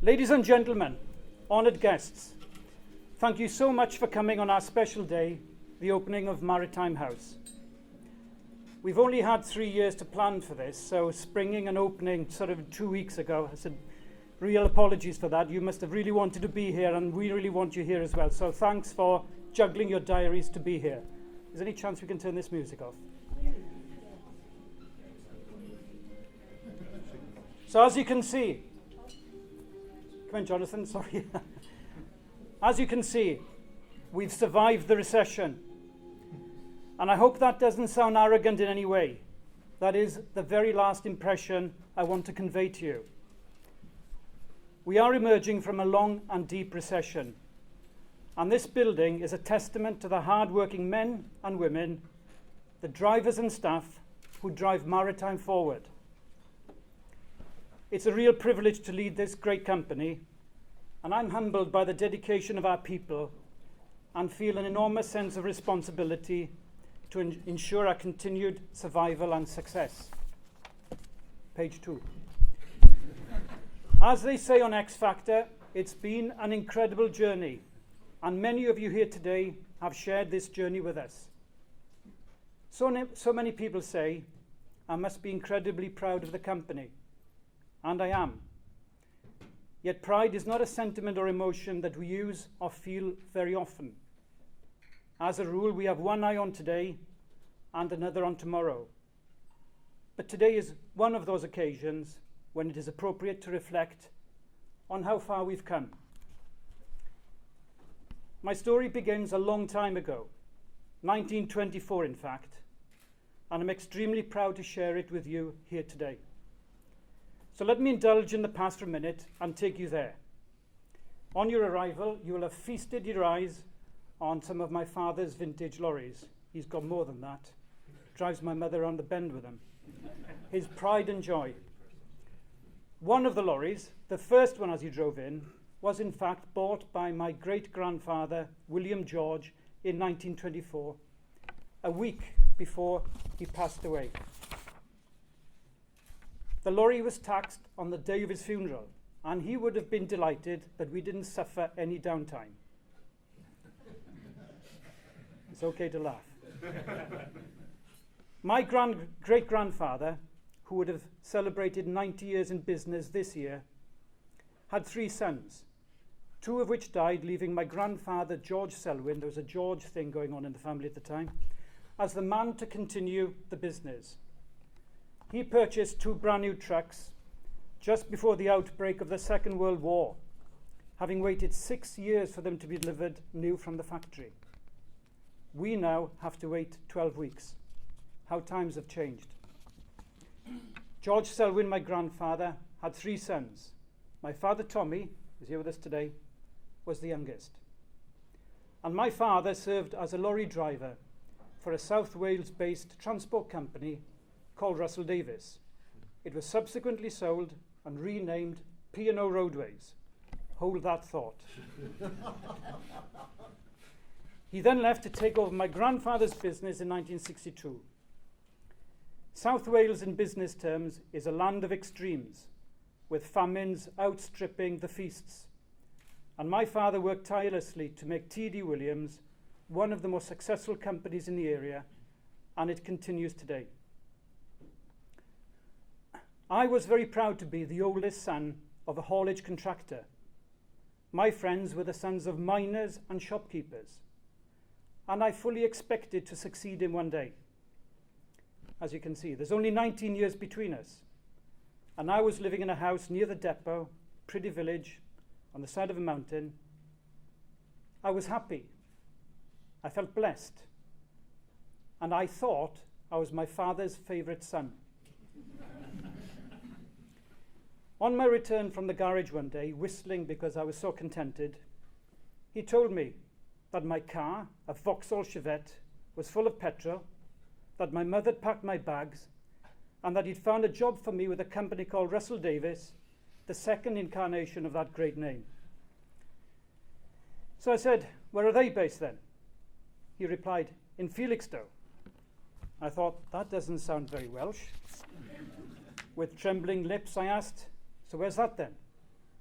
Ladies and gentlemen, honoured guests, thank you so much for coming on our special day, the opening of Maritime House. We've only had 3 years to plan for this, so springing and opening sort of 2 weeks ago, I said, real apologies for that. You must have really wanted to be here, and we really want you here as well. So thanks for juggling your diaries to be here. Is there any chance we can turn this music off? So as you can see, come on, Jonathan, sorry. As you can see, we've survived the recession. And I hope that doesn't sound arrogant in any way. That is the very last impression I want to convey to you. We are emerging from a long and deep recession. And this building is a testament to the hard-working men and women, the drivers and staff who drive Maritime forward. It's a real privilege to lead this great company, and I'm humbled by the dedication of our people and feel an enormous sense of responsibility to ensure our continued survival and success. Page 2. As they say on X Factor, it's been an incredible journey, and many of you here today have shared this journey with us. So many people say, I must be incredibly proud of the company. And I am. Yet pride is not a sentiment or emotion that we use or feel very often. As a rule, we have one eye on today and another on tomorrow. But today is one of those occasions when it is appropriate to reflect on how far we've come. My story begins a long time ago, 1924 in fact, and I'm extremely proud to share it with you here today. So let me indulge in the past for a minute and take you there. On your arrival, you will have feasted your eyes on some of my father's vintage lorries. He's got more than that. Drives my mother around the bend with them. His pride and joy. One of the lorries, the first one as he drove in, was in fact bought by my great-grandfather, William George, in 1924, a week before he passed away. The lorry was taxed on the day of his funeral, and he would have been delighted that we didn't suffer any downtime. It's okay to laugh. My great-grandfather, who would have celebrated 90 years in business this year, had 3 sons, 2 of which died, leaving my grandfather, George Selwyn, there was a George thing going on in the family at the time, as the man to continue the business. He purchased 2 brand new trucks just before the outbreak of the Second World War, having waited 6 years for them to be delivered new from the factory. We now have to wait 12 weeks. How times have changed. George Selwyn, my grandfather, had 3 sons. My father, Tommy, who's here with us today, was the youngest. And my father served as a lorry driver for a South Wales-based transport company called Russell Davies. It was subsequently sold and renamed P&O Roadways. Hold that thought. He then left to take over my grandfather's business in 1962. South Wales in business terms is a land of extremes, with famines outstripping the feasts. And my father worked tirelessly to make T.D. Williams one of the most successful companies in the area, and it continues today. I was very proud to be the oldest son of a haulage contractor. My friends were the sons of miners and shopkeepers, and I fully expected to succeed in one day. As you can see, there's only 19 years between us, and I was living in a house near the depot, pretty village, on the side of a mountain. I was happy. I felt blessed, and I thought I was my father's favourite son. On my return from the garage one day, whistling because I was so contented, he told me that my car, a Vauxhall Chevette, was full of petrol, that my mother had packed my bags, and that he'd found a job for me with a company called Russell Davies, the second incarnation of that great name. So I said, where are they based then? He replied, in Felixstowe. I thought, that doesn't sound very Welsh. With trembling lips, I asked, so where's that then?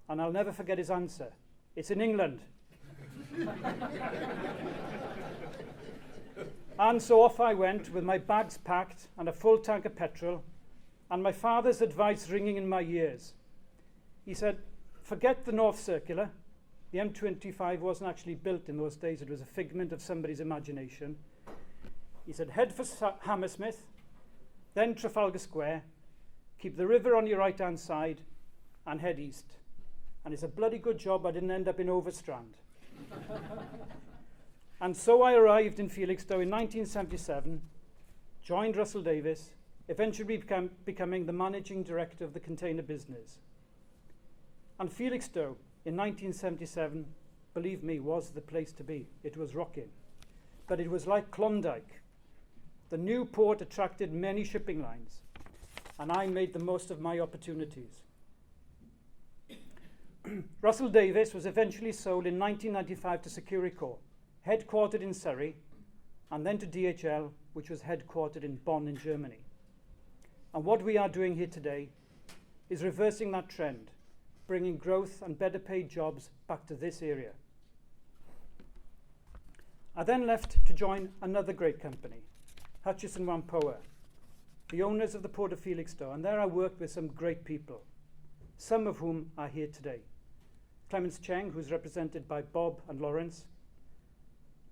and I'll never forget his answer. It's in England. And so off I went with my bags packed and a full tank of petrol, and my father's advice ringing in my ears. He said, forget the North Circular. The M25 wasn't actually built in those days. It was a figment of somebody's imagination. He said, head for Hammersmith, then Trafalgar Square, keep the river on your right-hand side, and head east. And it's a bloody good job I didn't end up in Overstrand. And so I arrived in Felixstowe in 1977, joined Russell Davies, eventually becoming the managing director of the container business. And Felixstowe in 1977, believe me, was the place to be. It was rocking. But it was like Klondike. The new port attracted many shipping lines, and I made the most of my opportunities. Russell Davies was eventually sold in 1995 to Securicorp, headquartered in Surrey, and then to DHL, which was headquartered in Bonn in Germany. And what we are doing here today is reversing that trend, bringing growth and better paid jobs back to this area. I then left to join another great company, Hutchison Whampoa, the owners of the Port of Felixstowe, and there I worked with some great people, some of whom are here today. Clemens Cheng, who's represented by Bob and Lawrence,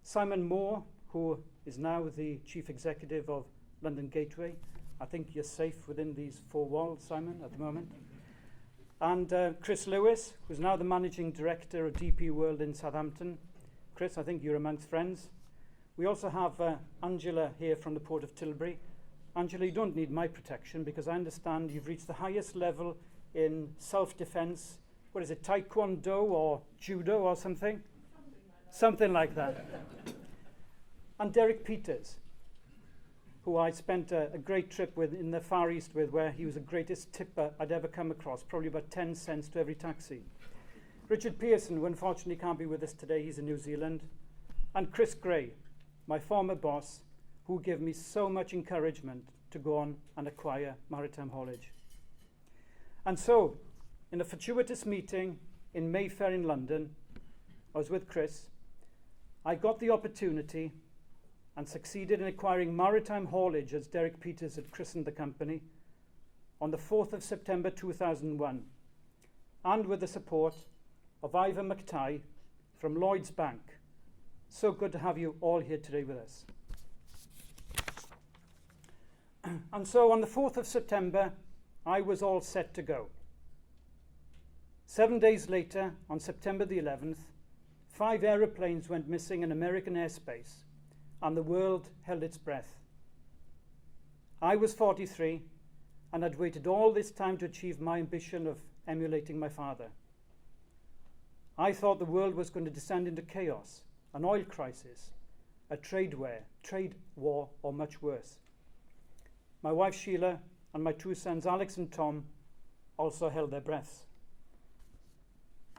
Simon Moore, who is now the Chief Executive of London Gateway. I think you're safe within these four walls, Simon, at the moment. And Chris Lewis, who's now the Managing Director of DP World in Southampton. Chris, I think you're amongst friends. We also have Angela here from the Port of Tilbury. Angela, you don't need my protection because I understand you've reached the highest level in self-defense. What is it, Taekwondo or Judo or something? Something like that. And Derek Peters, who I spent a great trip with in the Far East with, where he was the greatest tipper I'd ever come across, probably about 10 cents to every taxi. Richard Pearson, who unfortunately can't be with us today, he's in New Zealand. And Chris Gray, my former boss, who gave me so much encouragement to go on and acquire Maritime Haulage. And so, in a fortuitous meeting in Mayfair in London, I was with Chris. I got the opportunity and succeeded in acquiring Maritime Haulage, as Derek Peters had christened the company, on the 4th of September 2001, and with the support of Ivor McTighe from Lloyds Bank. So good to have you all here today with us. And so on the 4th of September, I was all set to go. 7 days later, on September the 11th, 5 aeroplanes went missing in American airspace, and the world held its breath. I was 43, and had waited all this time to achieve my ambition of emulating my father. I thought the world was going to descend into chaos, an oil crisis, a trade war, or much worse. My wife Sheila and my 2 sons Alex and Tom also held their breaths.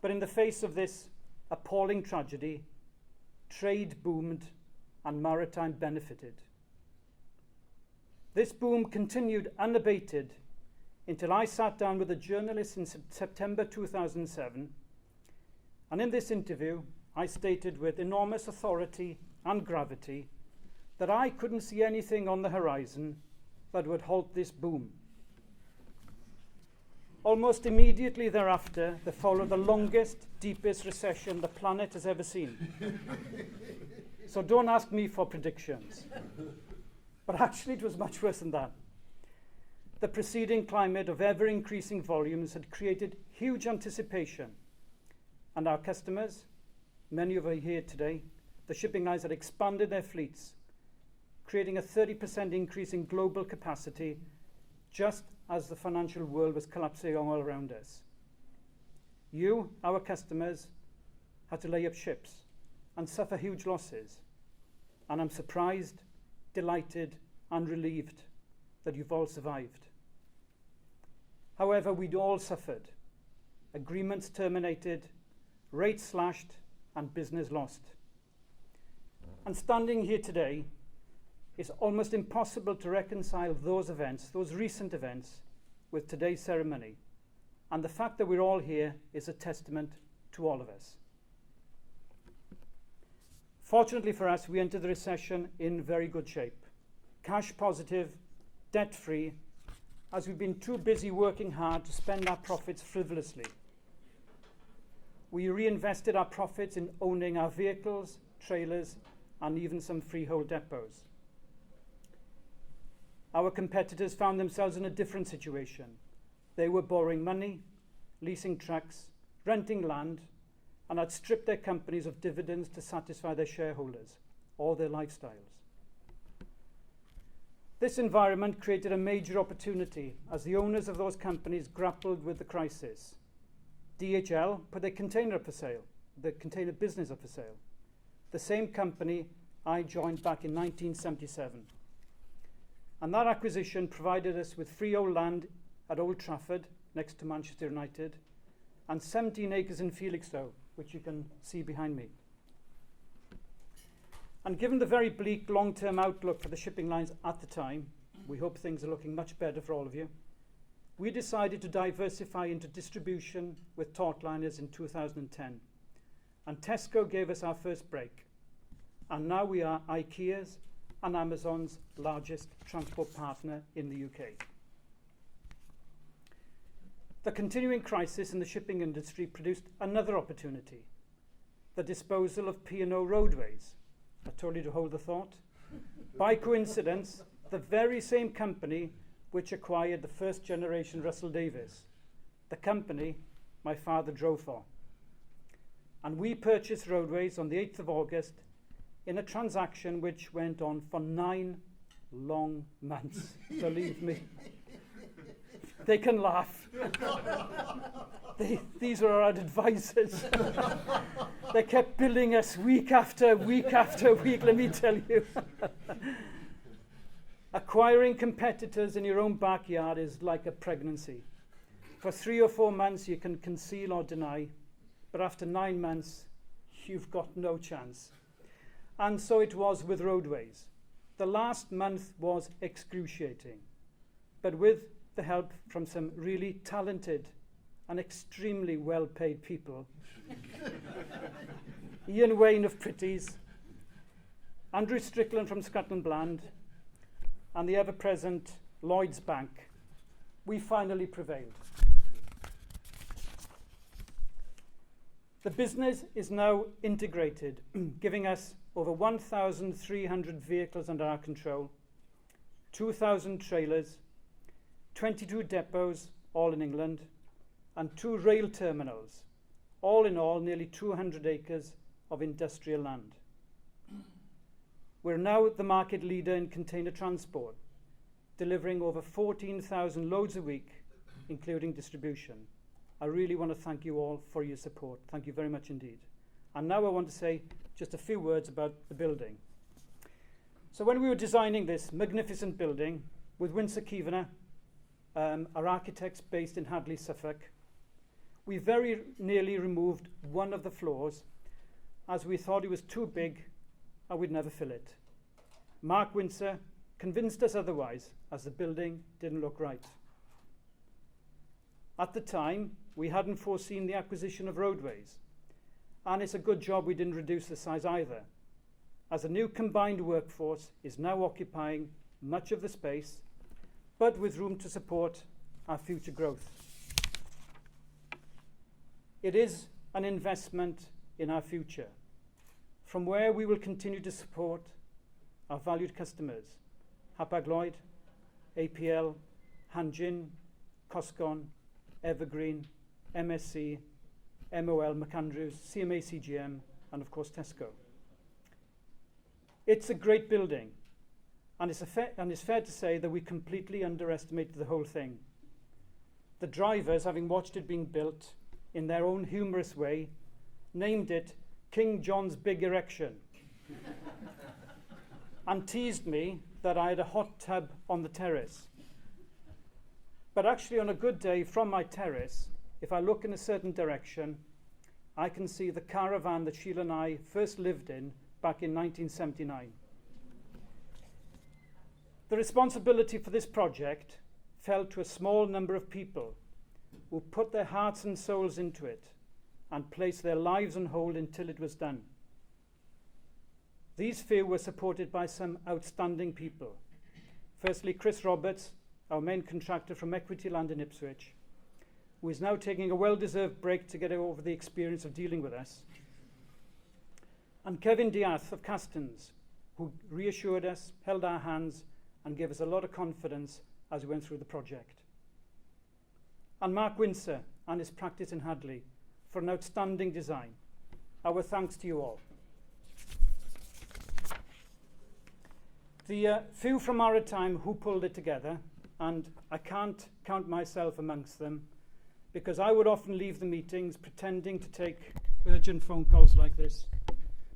But in the face of this appalling tragedy, trade boomed and Maritime benefited. This boom continued unabated until I sat down with a journalist in September 2007, and in this interview I stated with enormous authority and gravity that I couldn't see anything on the horizon that would halt this boom. Almost immediately thereafter, there followed the longest, deepest recession the planet has ever seen. So don't ask me for predictions. But actually, it was much worse than that. The preceding climate of ever-increasing volumes had created huge anticipation. And our customers, many of you here today, the shipping lines had expanded their fleets, creating a 30% increase in global capacity just as the financial world was collapsing all around us. You, our customers, had to lay up ships and suffer huge losses. And I'm surprised, delighted, and relieved that you've all survived. However, we'd all suffered. Agreements terminated, rates slashed, and business lost. And standing here today, it's almost impossible to reconcile those events, those recent events, with today's ceremony and the fact that we're all here is a testament to all of us. Fortunately for us, we entered the recession in very good shape. Cash positive, debt-free, as we've been too busy working hard to spend our profits frivolously. We reinvested our profits in owning our vehicles, trailers, and even some freehold depots. Our competitors found themselves in a different situation. They were borrowing money, leasing trucks, renting land, and had stripped their companies of dividends to satisfy their shareholders or their lifestyles. This environment created a major opportunity as the owners of those companies grappled with the crisis. DHL put their container up for sale, the container business up for sale, the same company I joined back in 1977. And that acquisition provided us with freehold land at Old Trafford, next to Manchester United, and 17 acres in Felixstowe, which you can see behind me. And given the very bleak long-term outlook for the shipping lines at the time, we hope things are looking much better for all of you, we decided to diversify into distribution with Taughtliners in 2010. And Tesco gave us our first break. And now we are IKEA's and Amazon's largest transport partner in the UK. The continuing crisis in the shipping industry produced another opportunity, the disposal of P&O Roadways. I told you to hold the thought. By coincidence, the very same company which acquired the first generation Russell Davies, the company my father drove for. And we purchased Roadways on the 8th of August in a transaction which went on for 9 long months, believe me. They can laugh. These were our advisors. They kept billing us week after week after week, let me tell you. Acquiring competitors in your own backyard is like a pregnancy. For 3 or 4 months you can conceal or deny, but after 9 months you've got no chance. And so it was with Roadways. The last month was excruciating, but with the help from some really talented and extremely well-paid people, Ian Wayne of Pretties, Andrew Strickland from Scotland Bland, and the ever-present Lloyds Bank, we finally prevailed. The business is now integrated, giving us over 1,300 vehicles under our control, 2,000 trailers, 22 depots, all in England, and 2 rail terminals, all in all nearly 200 acres of industrial land. We're now the market leader in container transport, delivering over 14,000 loads a week, including distribution. I really want to thank you all for your support. Thank you very much indeed. And now I want to say just a few words about the building. So when we were designing this magnificent building with Winsor Keevener, our architects based in Hadley, Suffolk, we very nearly removed one of the floors as we thought it was too big and we'd never fill it. Mark Winsor convinced us otherwise, as the building didn't look right. At the time, we hadn't foreseen the acquisition of Roadways, and it's a good job we didn't reduce the size either, as a new combined workforce is now occupying much of the space, but with room to support our future growth. It is an investment in our future, from where we will continue to support our valued customers, Hapag-Lloyd, APL, Hanjin, Coscon, Evergreen, MSC, MOL, McAndrews, CMA CGM, and of course Tesco. It's a great building, and it's fair to say that we completely underestimated the whole thing. The drivers, having watched it being built in their own humorous way, named it King John's Big Erection and teased me that I had a hot tub on the terrace. But actually on a good day from my terrace, if I look in a certain direction, I can see the caravan that Sheila and I first lived in back in 1979. The responsibility for this project fell to a small number of people who put their hearts and souls into it and placed their lives on hold until it was done. These few were supported by some outstanding people. Firstly, Chris Roberts, our main contractor from Equity Land in Ipswich, who is now taking a well-deserved break to get over the experience of dealing with us. And Kevin Diath of Castons, who reassured us, held our hands, and gave us a lot of confidence as we went through the project. And Mark Windsor and his practice in Hadley for an outstanding design. Our thanks to you all. The few from Maritime who pulled it together, and I can't count myself amongst them, because I would often leave the meetings pretending to take urgent phone calls like this,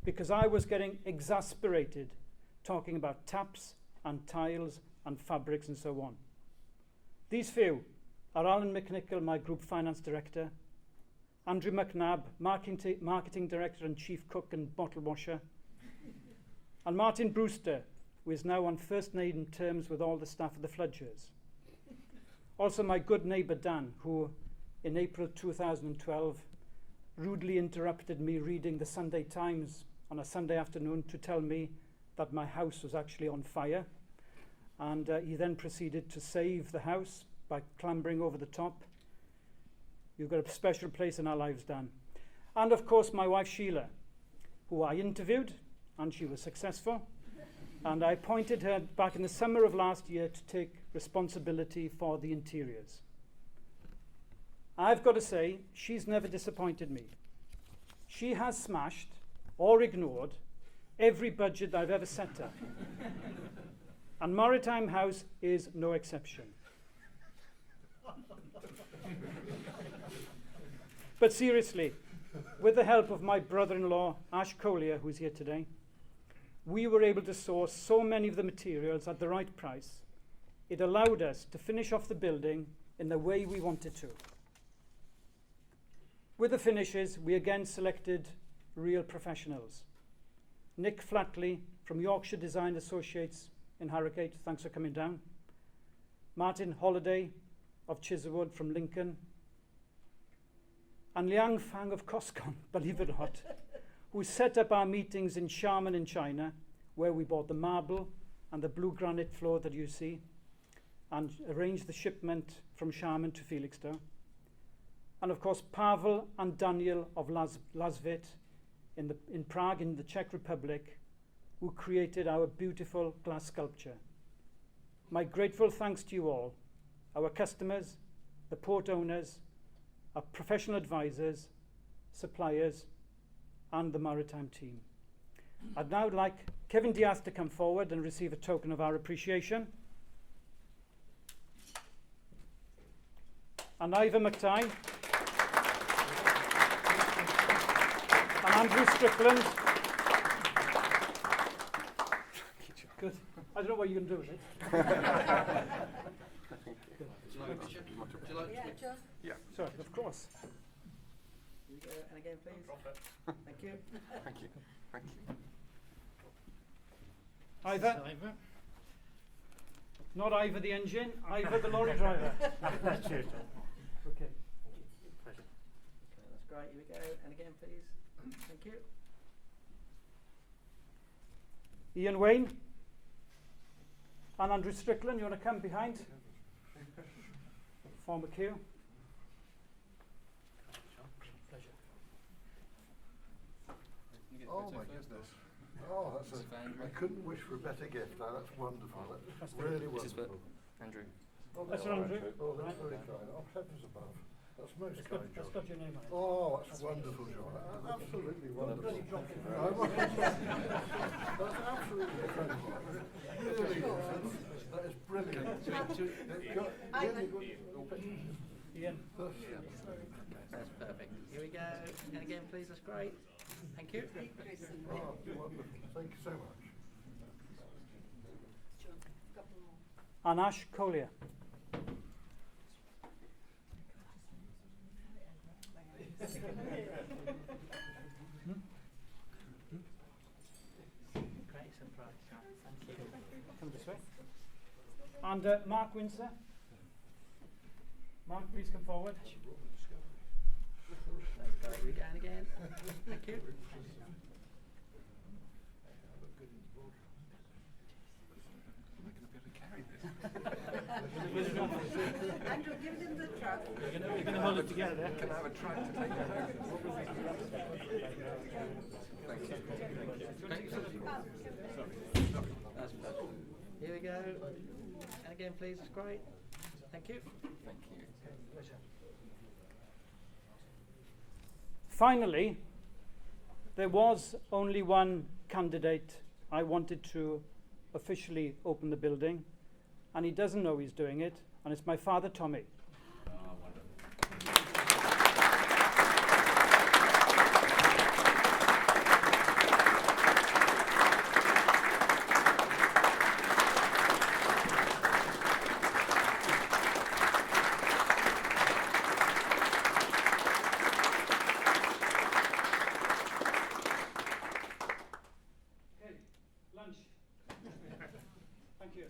because I was getting exasperated talking about taps and tiles and fabrics and so on. These few are Alan McNichol, my Group Finance Director, Andrew McNabb, Marketing Director and Chief Cook and Bottle Washer, and Martin Brewster, who is now on first name terms with all the staff of the Fludgers. Also my good neighbour Dan, who in April 2012 rudely interrupted me reading the Sunday Times on a Sunday afternoon to tell me that my house was actually on fire. And he then proceeded to save the house by clambering over the top. You've got a special place in our lives, Dan. And of course, my wife Sheila, who I interviewed, and she was successful. And I appointed her back in the summer of last year to take responsibility for the interiors. I've got to say, she's never disappointed me. She has smashed or ignored every budget I've ever set her. And Maritime House is no exception. But seriously, with the help of my brother-in-law, Ash Collier, who's here today, we were able to source so many of the materials at the right price. It allowed us to finish off the building in the way we wanted to. With the finishes, we again selected real professionals. Nick Flatley from Yorkshire Design Associates in Harrogate, thanks for coming down. Martin Holliday of Chiselwood from Lincoln. And Liang Fang of Coscon, believe it or not, who set up our meetings in Xiamen in China, where we bought the marble and the blue granite floor that you see, and arranged the shipment from Xiamen to Felixstowe. And of course, Pavel and Daniel of Lazvit in Prague, in the Czech Republic, who created our beautiful glass sculpture. My grateful thanks to you all, our customers, the port owners, our professional advisors, suppliers, and the Maritime team. I'd now like Kevin Diath to come forward and receive a token of our appreciation. And Ivor McTighe. And Andrew Strickland. Good. I don't know what you're going to do with it. Yeah. Sorry, of course. And again, please. Thank you. Thank you. Thank you. Ivor. Not Ivor the engine, Ivor the lorry driver. Okay. Pleasure. Okay, that's great. Here we go. And again, please. Thank you. Ian Wayne. And Andrew Strickland, you want to come behind? Former Q. Pleasure. Oh my goodness. Oh, I couldn't wish for a better gift. That's wonderful. That's really wonderful. Andrew. Oh, That's Andrew. Oh, that's very kind. Oh, heavens above. That's most kind, John. That's got your name on it. Oh, that's wonderful, John. Absolutely wonderful. Bloody dropped it. That's absolutely incredible. Really is. That is brilliant. Ian. That's perfect. Here we go. And again, please. That's great. Thank you. Oh, wonderful. Thank you so much. And Ash Collier. Great surprise. Thank you. Come this way. And Mark Windsor. Mark, please come forward. That's great. Here we go, and again. Thank you. Am I going to be able to carry this? Andrew, give them the truck. You're going to hold it together. Can I have a truck to take it home? Thank you. That's perfect. Here we go. And again, please. That's great. Thank you. Thank you. Finally, there was only one candidate I wanted to officially open the building, and he doesn't know he's doing it, and it's my father, Tommy. Lunch. Thank you.